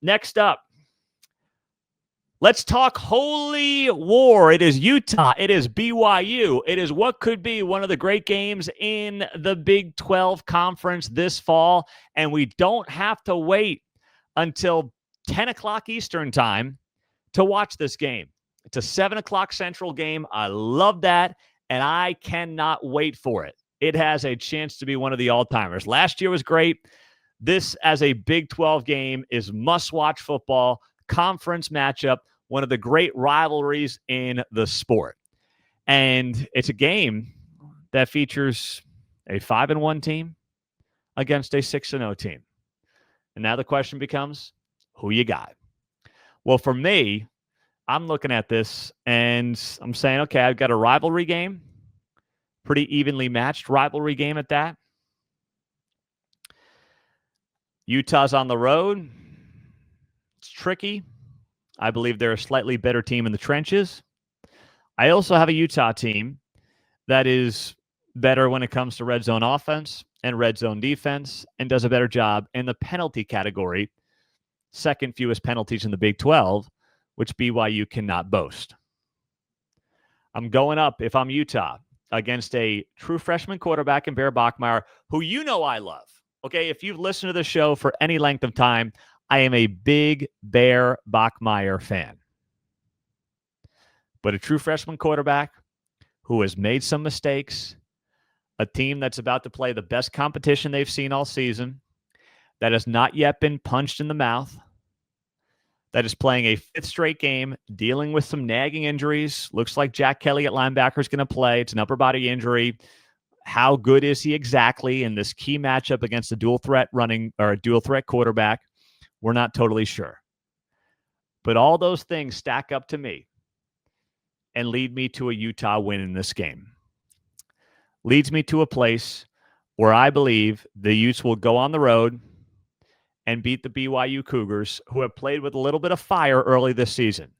Next up, let's talk holy war. It is Utah. It is BYU. It is what could be one of the great games in the Big 12 Conference this fall, and we don't have to wait until 10 o'clock Eastern time to watch this game. It's a 7 o'clock Central game. I love that, and I cannot wait for it. It has a chance to be one of the all-timers. Last year was great. This, as a Big 12 game, is must-watch football, conference matchup, one of the great rivalries in the sport. And it's a game that features a 5-1 team against a 6-0 team. And now the question becomes, who you got? Well, for me, I'm looking at this and I'm saying, okay, I've got a rivalry game, pretty evenly matched rivalry game at that. Utah's on the road. It's tricky. I believe they're a slightly better team in the trenches. I also have a Utah team that is better when it comes to red zone offense and red zone defense and does a better job in the penalty category, second fewest penalties in the Big 12, which BYU cannot boast. I'm going up, if I'm Utah, against a true freshman quarterback in Bear Bachmeier, who you know I love. Okay, if you've listened to the show for any length of time, I am a big Bear Bachmeier fan. But a true freshman quarterback who has made some mistakes, a team that's about to play the best competition they've seen all season, that has not yet been punched in the mouth, that is playing a fifth straight game, dealing with some nagging injuries. Looks like Jack Kelly at linebacker is going to play. It's an upper body injury. How good is he exactly in this key matchup against a dual threat quarterback? We're not totally sure. But all those things stack up to me and lead me to a Utah win in this game. Leads me to a place where I believe the Utes will go on the road and beat the BYU Cougars, who have played with a little bit of fire early this season.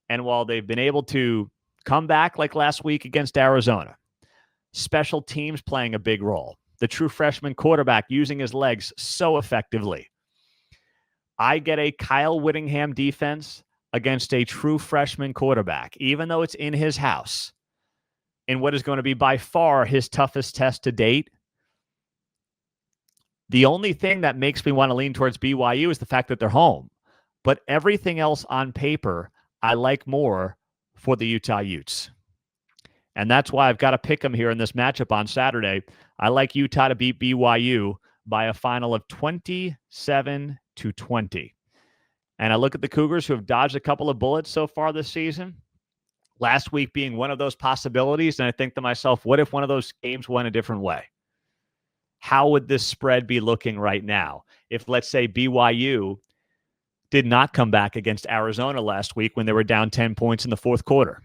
And while they've been able to come back like last week against Arizona, special teams playing a big role, the true freshman quarterback using his legs so effectively. I get a Kyle Whittingham defense against a true freshman quarterback, even though it's in his house, in what is going to be by far his toughest test to date. The only thing that makes me want to lean towards BYU is the fact that they're home. But everything else on paper, I like more for the Utah Utes. And that's why I've got to pick them here in this matchup on Saturday. I like Utah to beat BYU by a final of 27-20. And I look at the Cougars, who have dodged a couple of bullets so far this season, last week being one of those possibilities. And I think to myself, what if one of those games went a different way? How would this spread be looking right now? If, let's say, BYU did not come back against Arizona last week when they were down 10 points in the fourth quarter.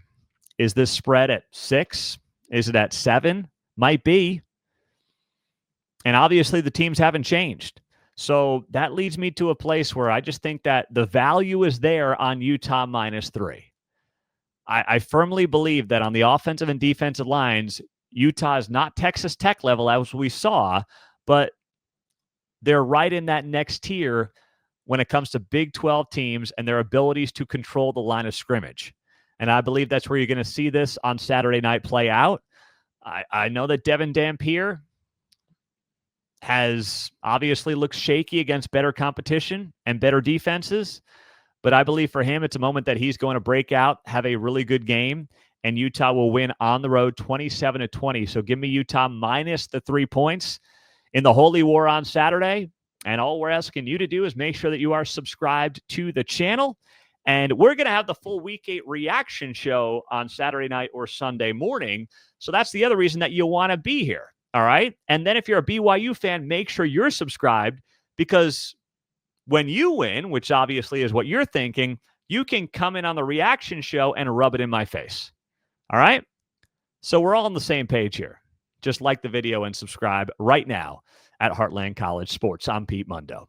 Is this spread at 6? Is it at 7? Might be. And obviously the teams haven't changed. So that leads me to a place where I just think that the value is there on Utah -3. I firmly believe that on the offensive and defensive lines, Utah is not Texas Tech level as we saw, but they're right in that next tier when it comes to Big 12 teams and their abilities to control the line of scrimmage. And I believe that's where you're going to see this on Saturday night play out. I know that Devin Dampier has obviously looked shaky against better competition and better defenses, but I believe for him, it's a moment that he's going to break out, have a really good game, and Utah will win on the road 27-20. So give me Utah minus the 3 points in the Holy War on Saturday. And all we're asking you to do is make sure that you are subscribed to the channel. And we're going to have the full Week 8 reaction show on Saturday night or Sunday morning. So that's the other reason that you'll want to be here. All right. And then if you're a BYU fan, make sure you're subscribed, because when you win, which obviously is what you're thinking, you can come in on the reaction show and rub it in my face. All right. So we're all on the same page here. Just like the video and subscribe right now at Heartland College Sports. I'm Pete Mundo.